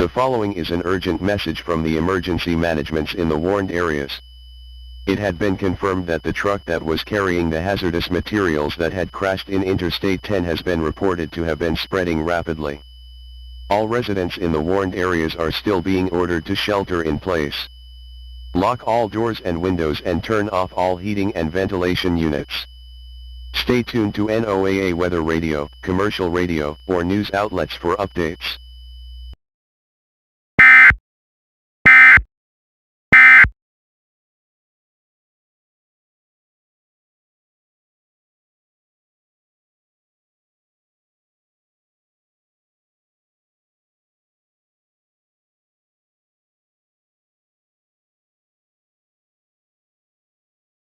The following is an urgent message from the emergency managements in the warned areas. It had been confirmed that the truck that was carrying the hazardous materials that had crashed in Interstate 10 has been reported to have been spreading rapidly. All residents in the warned areas are still being ordered to shelter in place. Lock all doors and windows and turn off all heating and ventilation units. Stay tuned to NOAA weather radio, commercial radio, or news outlets for updates.